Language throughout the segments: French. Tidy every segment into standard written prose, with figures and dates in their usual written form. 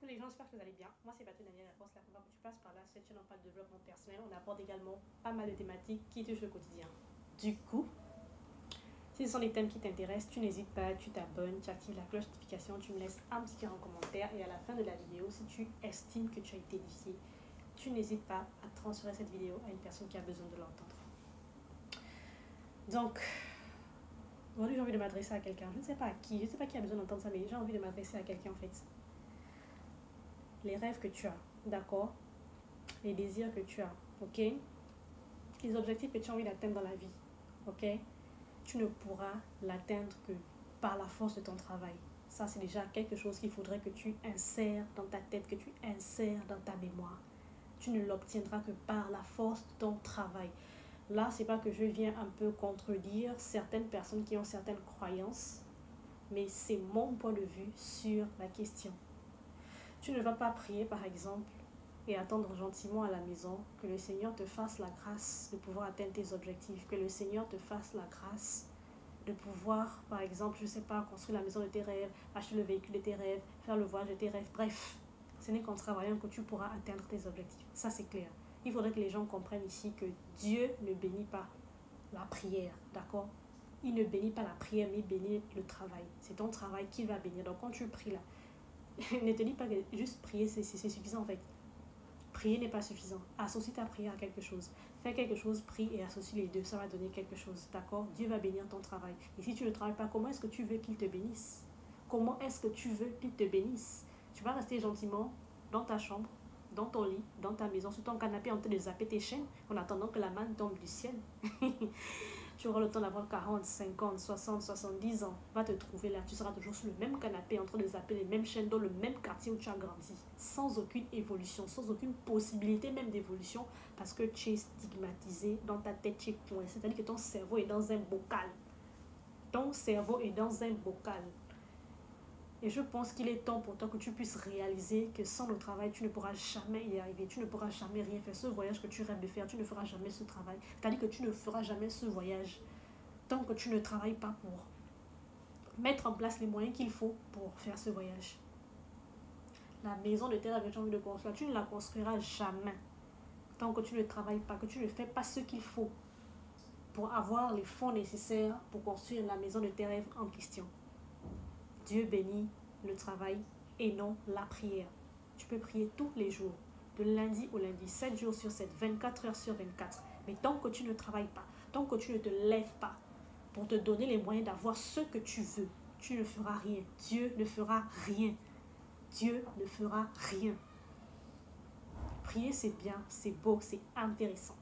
Coucou les gens, j'espère que vous allez bien. Moi c'est Patrick Daniel, la force, la première que tu passes par là. Cette chaîne on parle de développement personnel. On aborde également pas mal de thématiques qui touchent le quotidien. Du coup, si ce sont des thèmes qui t'intéressent, tu n'hésites pas, tu t'abonnes, tu actives la cloche de notification, tu me laisses un petit cœur en commentaire et à la fin de la vidéo, si tu estimes que tu as été édifié, tu n'hésites pas à transférer cette vidéo à une personne qui a besoin de l'entendre. Donc, aujourd'hui j'ai envie de m'adresser à quelqu'un. Je ne sais pas à qui, je ne sais pas qui a besoin d'entendre ça, mais j'ai envie de m'adresser à quelqu'un en fait. Les rêves que tu as, d'accord? Les désirs que tu as, ok? Les objectifs que tu as envie d'atteindre dans la vie, ok? Tu ne pourras l'atteindre que par la force de ton travail. Ça, c'est déjà quelque chose qu'il faudrait que tu insères dans ta tête, que tu insères dans ta mémoire. Tu ne l'obtiendras que par la force de ton travail. Là, c'est pas que je viens un peu contredire certaines personnes qui ont certaines croyances, mais c'est mon point de vue sur la question. Tu ne vas pas prier, par exemple, et attendre gentiment à la maison que le Seigneur te fasse la grâce de pouvoir atteindre tes objectifs, que le Seigneur te fasse la grâce de pouvoir, par exemple, je ne sais pas, construire la maison de tes rêves, acheter le véhicule de tes rêves, faire le voyage de tes rêves. Bref, ce n'est qu'en travaillant que tu pourras atteindre tes objectifs. Ça, c'est clair. Il faudrait que les gens comprennent ici que Dieu ne bénit pas la prière, d'accord? Il ne bénit pas la prière, mais il bénit le travail. C'est ton travail qu'il va bénir. Donc, quand tu pries là, ne te dis pas que juste prier, c'est suffisant en fait. Prier n'est pas suffisant. Associe ta prière à quelque chose. Fais quelque chose, prie et associe les deux. Ça va donner quelque chose. D'accord? Dieu va bénir ton travail. Et si tu ne travailles pas, comment est-ce que tu veux qu'il te bénisse? Comment est-ce que tu veux qu'il te bénisse? Tu vas rester gentiment dans ta chambre, dans ton lit, dans ta maison, sur ton canapé en train de zapper tes chaînes en attendant que la manne tombe du ciel. Tu auras le temps d'avoir 40, 50, 60, 70 ans. Va te trouver là. Tu seras toujours sur le même canapé en train de zapper les mêmes chaînes dans le même quartier où tu as grandi. Sans aucune évolution, sans aucune possibilité même d'évolution parce que tu es stigmatisé dans ta tête, tu es coincé. C'est-à-dire que ton cerveau est dans un bocal. Ton cerveau est dans un bocal. Et je pense qu'il est temps pour toi que tu puisses réaliser que sans le travail, tu ne pourras jamais y arriver. Tu ne pourras jamais rien faire. Ce voyage que tu rêves de faire, tu ne feras jamais ce travail. C'est-à-dire que tu ne feras jamais ce voyage tant que tu ne travailles pas pour mettre en place les moyens qu'il faut pour faire ce voyage. La maison de tes rêves que tu as envie de construire, tu ne la construiras jamais tant que tu ne travailles pas, que tu ne fais pas ce qu'il faut pour avoir les fonds nécessaires pour construire la maison de tes rêves en question. Dieu bénit le travail et non la prière. Tu peux prier tous les jours, de lundi au lundi, 7 jours sur 7, 24 heures sur 24. Mais tant que tu ne travailles pas, tant que tu ne te lèves pas pour te donner les moyens d'avoir ce que tu veux, tu ne feras rien. Dieu ne fera rien. Dieu ne fera rien. Prier, c'est bien, c'est beau, c'est intéressant.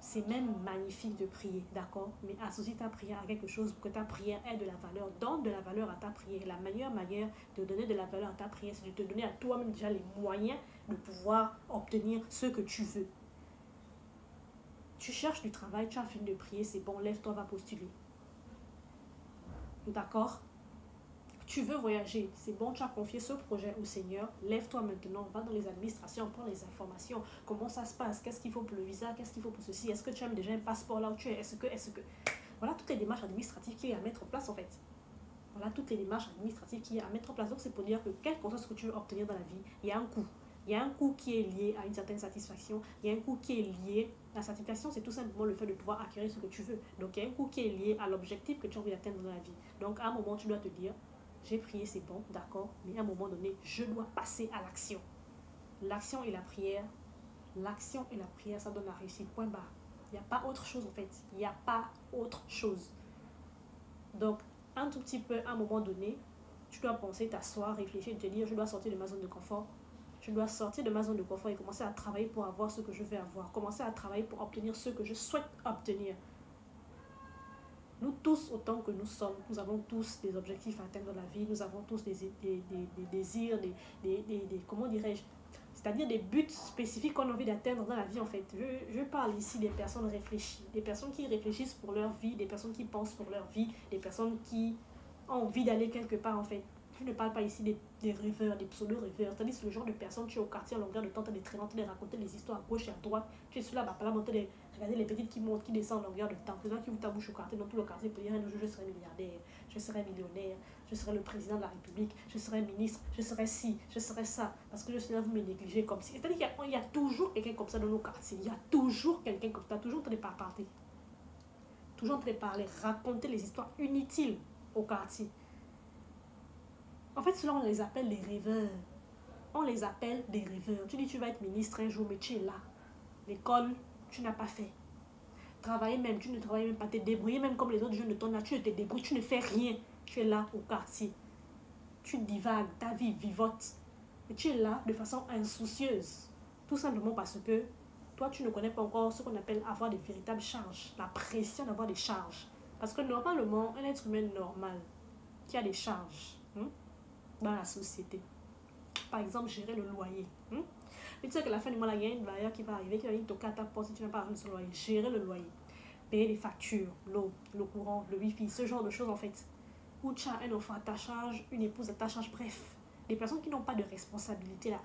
C'est même magnifique de prier, d'accord? Mais associe ta prière à quelque chose pour que ta prière ait de la valeur. Donne de la valeur à ta prière. La meilleure manière de donner de la valeur à ta prière, c'est de te donner à toi-même déjà les moyens de pouvoir obtenir ce que tu veux. Tu cherches du travail, tu as fini de prier, c'est bon, lève-toi, va postuler. D'accord? Tu veux voyager, c'est bon, tu as confié ce projet au Seigneur, lève-toi maintenant, va dans les administrations, prends les informations, comment ça se passe, qu'est-ce qu'il faut pour le visa, qu'est-ce qu'il faut pour ceci, est-ce que tu as déjà un passeport là où tu es, est-ce que... Voilà toutes les démarches administratives qu'il y a à mettre en place en fait. Voilà toutes les démarches administratives qu'il y a à mettre en place. Donc c'est pour dire que quel que soit ce que tu veux obtenir dans la vie, il y a un coût. Il y a un coût qui est lié à une certaine satisfaction. Il y a un coût qui est lié... La satisfaction, c'est tout simplement le fait de pouvoir acquérir ce que tu veux. Donc il y a un coût qui est lié à l'objectif que tu as envie d'atteindre dans la vie. Donc à un moment, tu dois te dire... J'ai prié, c'est bon, d'accord, mais à un moment donné, je dois passer à l'action. L'action et la prière, ça donne la réussite, point barre. Il n'y a pas autre chose en fait, il n'y a pas autre chose. Donc, un tout petit peu, à un moment donné, tu dois penser, t'asseoir, réfléchir, te dire, je dois sortir de ma zone de confort. Je dois sortir de ma zone de confort et commencer à travailler pour avoir ce que je veux avoir. Commencer à travailler pour obtenir ce que je souhaite obtenir. Nous tous, autant que nous sommes, nous avons tous des objectifs à atteindre dans la vie, nous avons tous des désirs, comment dirais-je, c'est-à-dire des buts spécifiques qu'on a envie d'atteindre dans la vie en fait. Je parle ici des personnes réfléchies, des personnes qui réfléchissent pour leur vie, des personnes qui pensent pour leur vie, des personnes qui ont envie d'aller quelque part en fait. Je ne parle pas ici des rêveurs, des pseudo-rêveurs. C'est-à-dire c'est le genre de personnes, tu es au quartier à longueur de temps, tu es des traînants, tu es raconter des histoires à gauche et à droite. Tu es sur la bas monter des... Regardez les petites qui montent, qui descendent en longueur de temps. Les gens qui ouvrent ta bouche au quartier, dans tout le quartier, pour dire un jour je serai milliardaire, je serai millionnaire, je serai le président de la République, je serai ministre, je serai ci, je serai ça. Parce que je suis là, vous me négligez comme si. C'est-à-dire qu'il y a toujours quelqu'un comme ça dans nos quartiers. Il y a toujours quelqu'un comme ça, toujours en train de parler. Toujours en train de parler, raconter les histoires inutiles au quartier. En fait, cela, on les appelle des rêveurs. On les appelle des rêveurs. Tu dis, tu vas être ministre un jour, mais tu es là. L'école, tu n'as pas fait. Travailler même, tu ne travailles même pas. Te débrouiller même comme les autres jeunes de ton âge. Tu ne te débrouilles, tu ne fais rien. Tu es là au quartier. Tu divagues, ta vie vivote. Et tu es là de façon insoucieuse. Tout simplement parce que toi, tu ne connais pas encore ce qu'on appelle avoir des véritables charges. La pression d'avoir des charges. Parce que normalement, un être humain normal qui a des charges, dans la société. Par exemple, gérer le loyer. Mais tu sais que la fin du mois, il y a une bailleur qui va arriver, qui va venir toquer à ta porte si tu n'as pas arrêté ce loyer. Gérer le loyer. Payer les factures, l'eau, le courant, le wifi, ce genre de choses en fait. Ou tu as un enfant à ta charge, une épouse à ta charge, bref. Des personnes qui n'ont pas de responsabilité là.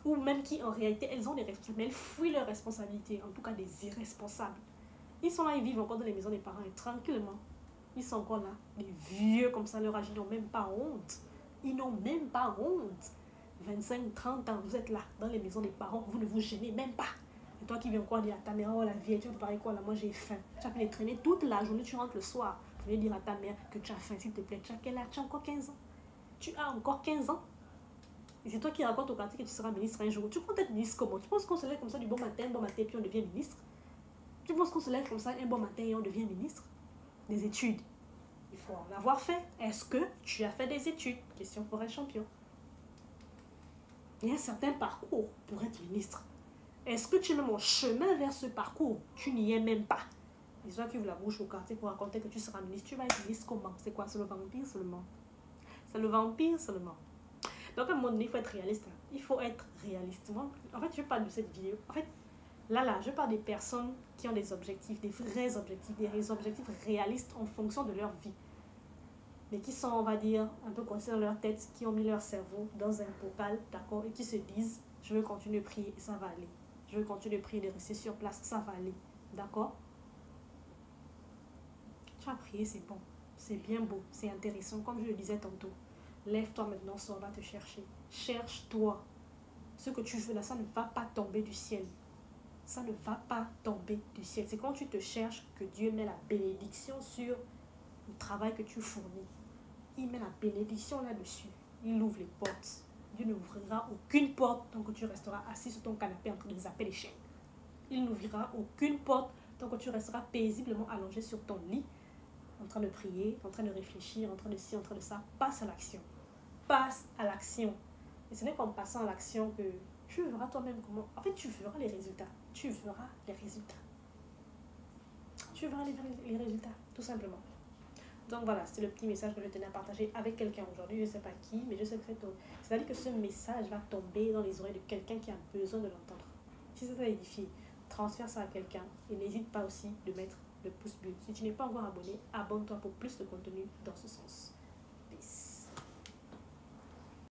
Ou même qui en réalité, elles ont des responsabilités, mais elles fuient leurs responsabilités. En tout cas, des irresponsables. Ils sont là, ils vivent encore dans les maisons des parents et tranquillement. Ils sont encore là, des vieux comme ça, leur âge, ils n'ont même pas honte. Ils n'ont même pas honte. 25, 30 ans, vous êtes là, dans les maisons des parents, vous ne vous gênez même pas. Et toi qui viens encore dire à ta mère, oh la vieille, tu vas préparer quoi là, moi j'ai faim. Tu as fait les traîner toute la journée, tu rentres le soir. Tu viens dire à ta mère que tu as faim, s'il te plaît. Tu as quel âge? Tu as encore 15 ans. Tu as encore 15 ans. Et c'est toi qui racontes au quartier que tu seras ministre un jour. Tu comptes être ministre comment? Tu penses qu'on se lève comme ça du bon matin, puis on devient ministre? Tu penses qu'on se lève comme ça un bon matin et on devient ministre? Des études. Il faut en avoir fait. Est-ce que tu as fait des études? Question pour un champion. Il y a un certain parcours pour être ministre. Est-ce que tu es même en chemin vers ce parcours? Tu n'y es même pas. Les gens qui ouvrent la bouche au quartier pour raconter que tu seras ministre. Tu vas être ministre comment? C'est quoi? C'est le vampire seulement. C'est le vampire seulement. Donc à un moment donné, il faut être réaliste. Il faut être réaliste. Moi, en fait, je parle de cette vidéo. En fait, là, je parle des personnes qui ont des objectifs, des vrais objectifs, des objectifs réalistes en fonction de leur vie. Mais qui sont, on va dire, un peu coincés dans leur tête, qui ont mis leur cerveau dans un bocal, d'accord, et qui se disent, je veux continuer de prier et ça va aller. Je veux continuer de prier, de rester sur place, ça va aller. D'accord? Tu as prié, c'est bon. C'est bien beau, c'est intéressant. Comme je le disais tantôt, lève-toi maintenant, sors, va te chercher. Cherche-toi. Ce que tu veux là, ça ne va pas tomber du ciel. Ça ne va pas tomber du ciel. C'est quand tu te cherches que Dieu met la bénédiction sur le travail que tu fournis. Il met la bénédiction là-dessus. Il ouvre les portes. Dieu n'ouvrira aucune porte tant que tu resteras assis sur ton canapé en train de zapper les chaînes. Il n'ouvrira aucune porte tant que tu resteras paisiblement allongé sur ton lit, en train de prier, en train de réfléchir, en train de ci, en train de ça. Passe à l'action. Passe à l'action. Et ce n'est qu'en passant à l'action que tu verras toi-même comment... En fait, tu verras les résultats. Tu verras les résultats. Tu verras les résultats, tout simplement. Donc voilà, c'est le petit message que je tenais à partager avec quelqu'un aujourd'hui. Je ne sais pas qui, mais je sais que c'est-à-dire que ce message va tomber dans les oreilles de quelqu'un qui a besoin de l'entendre. Si ça t'a édifié, transfère ça à quelqu'un et n'hésite pas aussi de mettre le pouce bleu. Si tu n'es pas encore abonné, abonne-toi pour plus de contenu dans ce sens.